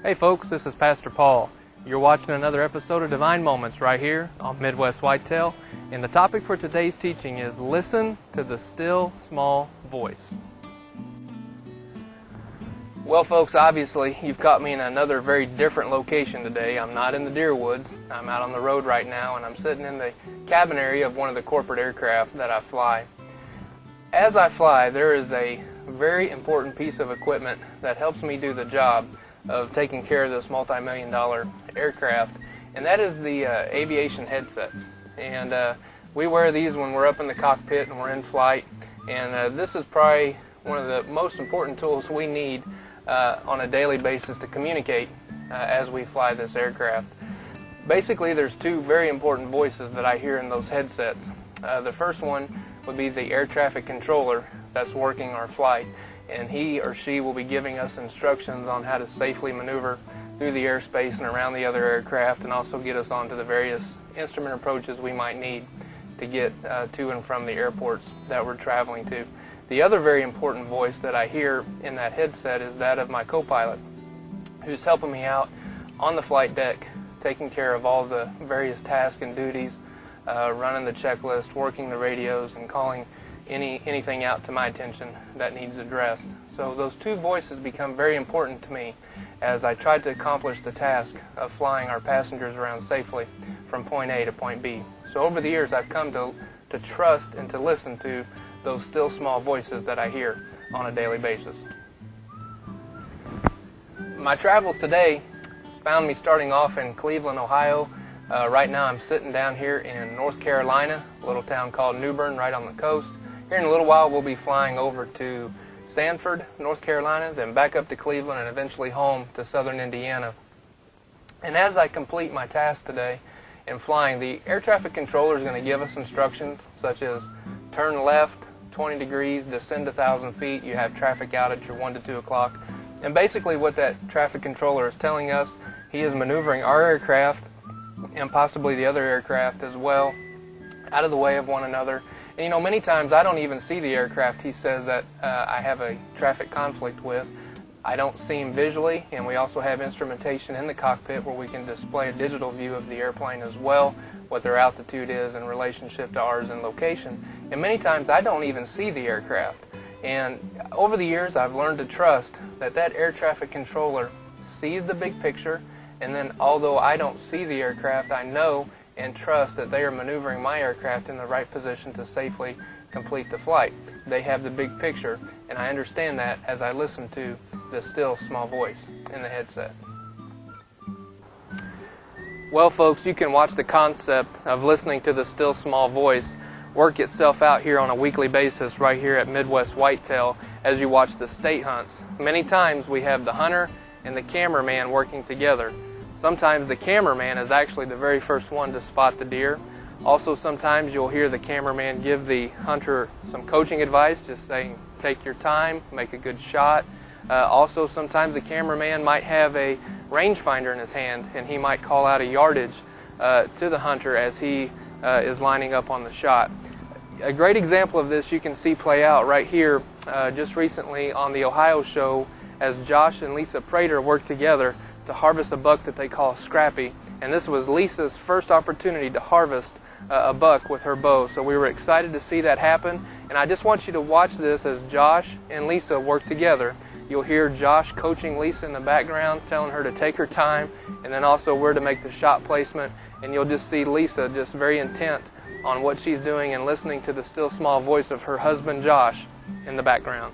Hey folks, this is Pastor Paul. You're watching another episode of Divine Moments right here on Midwest Whitetail, and the topic for today's teaching is listen to the still small voice. Well folks, obviously you've caught me in another very different location today. I'm not in the deer woods. I'm out on the road right now, and I'm sitting in the cabin area of one of the corporate aircraft that I fly. As I fly, there is a very important piece of equipment that helps me do the job of taking care of this multi-million-dollar aircraft, and that is the aviation headset. And we wear these when we're up in the cockpit and we're in flight, and this is probably one of the most important tools we need on a daily basis to communicate as we fly this aircraft. Basically, there's two very important voices that I hear in those headsets. The first one would be the air traffic controller that's working our flight, and he or she will be giving us instructions on how to safely maneuver through the airspace and around the other aircraft, and also get us onto the various instrument approaches we might need to get to and from the airports that we're traveling to. The other very important voice that I hear in that headset is that of my co-pilot, who's helping me out on the flight deck, taking care of all the various tasks and duties, running the checklist, working the radios, and calling anything out to my attention that needs addressed. So those two voices become very important to me as I try to accomplish the task of flying our passengers around safely from point A to point B. So over the years, I've come to trust and to listen to those still small voices that I hear on a daily basis. My travels today found me starting off in Cleveland, Ohio. Right now I'm sitting down here in North Carolina, a little town called New Bern right on the coast. Here in a little while we'll be flying over to Sanford, North Carolina, then back up to Cleveland, and eventually home to southern Indiana. And as I complete my task today in flying, the air traffic controller is going to give us instructions such as turn left 20 degrees, descend 1,000 feet, you have traffic out at your 1 to 2 o'clock. And basically what that traffic controller is telling us, he is maneuvering our aircraft and possibly the other aircraft as well out of the way of one another. And you know, many times I don't even see the aircraft he says that I have a traffic conflict with. I don't see him visually, and we also have instrumentation in the cockpit where we can display a digital view of the airplane as well, what their altitude is in relationship to ours in location. And many times I don't even see the aircraft. And over the years I've learned to trust that air traffic controller sees the big picture, and then although I don't see the aircraft, I know and trust that they are maneuvering my aircraft in the right position to safely complete the flight. They have the big picture, and I understand that as I listen to the still small voice in the headset. Well folks, you can watch the concept of listening to the still small voice work itself out here on a weekly basis right here at Midwest Whitetail as you watch the state hunts. Many times we have the hunter and the cameraman working together. Sometimes the cameraman is actually the very first one to spot the deer. Also, sometimes you'll hear the cameraman give the hunter some coaching advice, just saying, take your time, make a good shot. Also, sometimes the cameraman might have a rangefinder in his hand, and he might call out a yardage to the hunter as he is lining up on the shot. A great example of this you can see play out right here just recently on the Ohio show as Josh and Lisa Prater worked together to harvest a buck that they call Scrappy, and this was Lisa's first opportunity to harvest a buck with her bow, so we were excited to see that happen. And I just want you to watch this as Josh and Lisa work together. You'll hear Josh coaching Lisa in the background, telling her to take her time, and then also where to make the shot placement, and you'll just see Lisa just very intent on what she's doing and listening to the still small voice of her husband Josh in the background.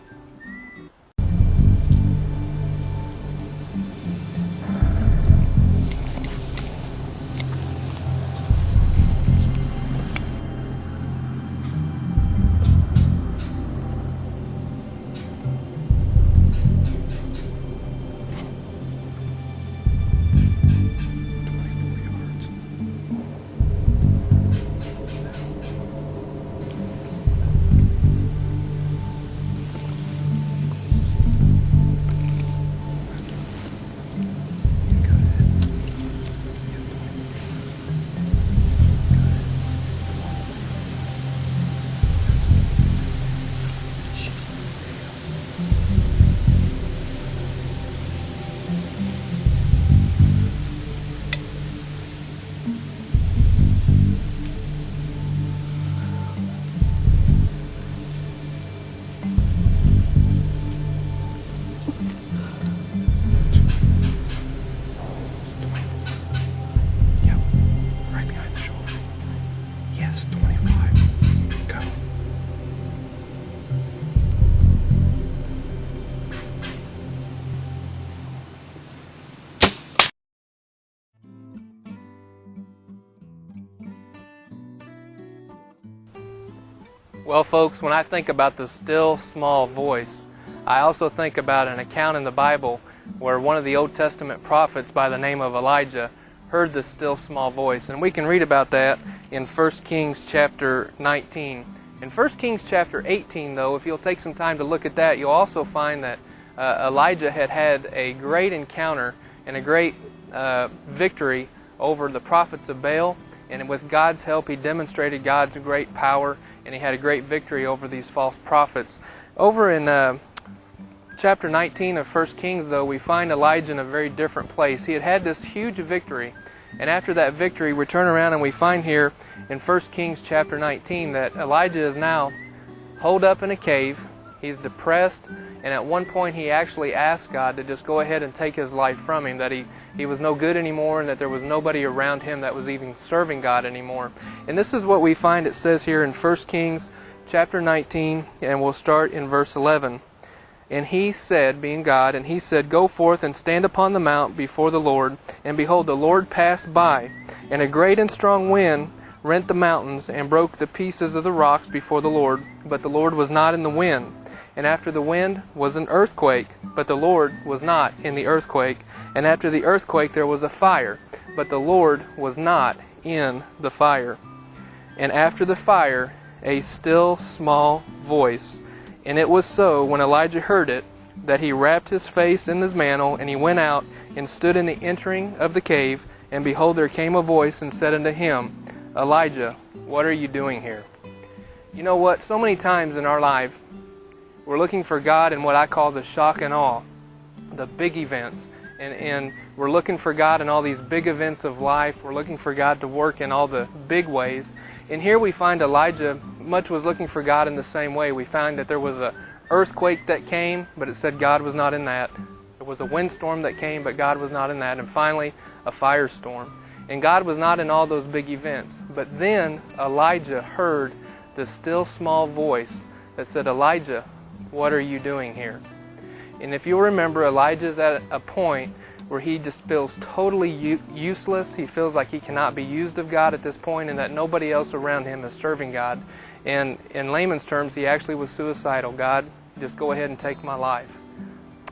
Well, folks, when I think about the still small voice, I also think about an account in the Bible where one of the Old Testament prophets by the name of Elijah heard the still small voice. And we can read about that in 1 Kings chapter 19. In 1 Kings chapter 18, though, if you'll take some time to look at that, you'll also find that Elijah had a great encounter and a great victory over the prophets of Baal. And with God's help, he demonstrated God's great power, and he had a great victory over these false prophets. Over in chapter 19 of 1 Kings, though, we find Elijah in a very different place. He had this huge victory, and after that victory, we turn around and we find here in 1 Kings chapter 19 that Elijah is now holed up in a cave. He's depressed, and at one point he actually asked God to just go ahead and take his life from him, that he was no good anymore, and that there was nobody around him that was even serving God anymore. And this is what we find it says here in 1 Kings chapter 19, and we'll start in verse 11. And he said, being God, and he said, Go forth and stand upon the mount before the Lord. And behold, the Lord passed by, and a great and strong wind rent the mountains, and broke the pieces of the rocks before the Lord. But the Lord was not in the wind. And after the wind was an earthquake, but the Lord was not in the earthquake. And after the earthquake there was a fire, but the Lord was not in the fire. And after the fire, a still small voice. And it was so, when Elijah heard it, that he wrapped his face in his mantle, and he went out, and stood in the entering of the cave. And behold, there came a voice, and said unto him, Elijah, what are you doing here? You know what? So many times in our life, we're looking for God in what I call the shock and awe, the big events. And we're looking for God in all these big events of life. We're looking for God to work in all the big ways. And here we find Elijah much was looking for God in the same way. We find that there was an earthquake that came, but it said God was not in that. There was a windstorm that came, but God was not in that. And finally, a firestorm. And God was not in all those big events. But then Elijah heard the still small voice that said, Elijah, what are you doing here? And if you'll remember, Elijah's at a point where he just feels totally useless. He feels like he cannot be used of God at this point, and that nobody else around him is serving God. And in layman's terms, he actually was suicidal. God, just go ahead and take my life.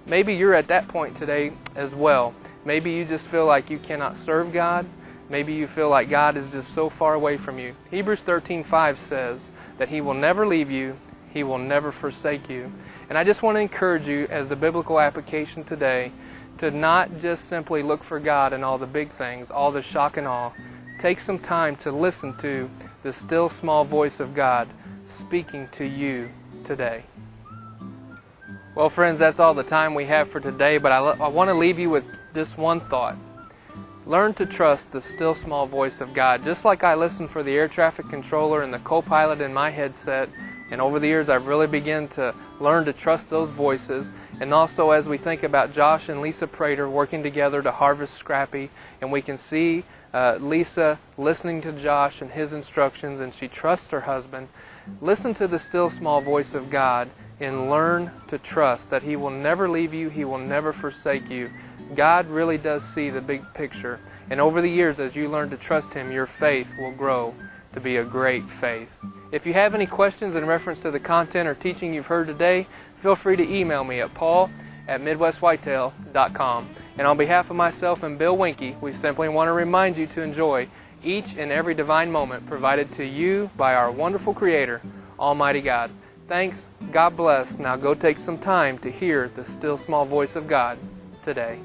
Maybe you're at that point today as well. Maybe you just feel like you cannot serve God. Maybe you feel like God is just so far away from you. Hebrews 13:5 says that He will never leave you. He will never forsake you. And I just want to encourage you, as the biblical application today, to not just simply look for God in all the big things, all the shock and awe. Take some time to listen to the still small voice of God speaking to you today. Well, friends, that's all the time we have for today, but I want to leave you with this one thought. Learn to trust the still small voice of God. Just like I listen for the air traffic controller and the co-pilot in my headset, and over the years I've really begun to learn to trust those voices. And also as we think about Josh and Lisa Prater working together to harvest Scrappy, and we can see Lisa listening to Josh and his instructions, and she trusts her husband. Listen to the still small voice of God and learn to trust that He will never leave you, He will never forsake you. God really does see the big picture. And over the years, as you learn to trust Him, your faith will grow to be a great faith. If you have any questions in reference to the content or teaching you've heard today, feel free to email me at paul@midwestwhitetail.com. And on behalf of myself and Bill Winke, we simply want to remind you to enjoy each and every divine moment provided to you by our wonderful Creator, Almighty God. Thanks. God bless. Now go take some time to hear the still small voice of God today.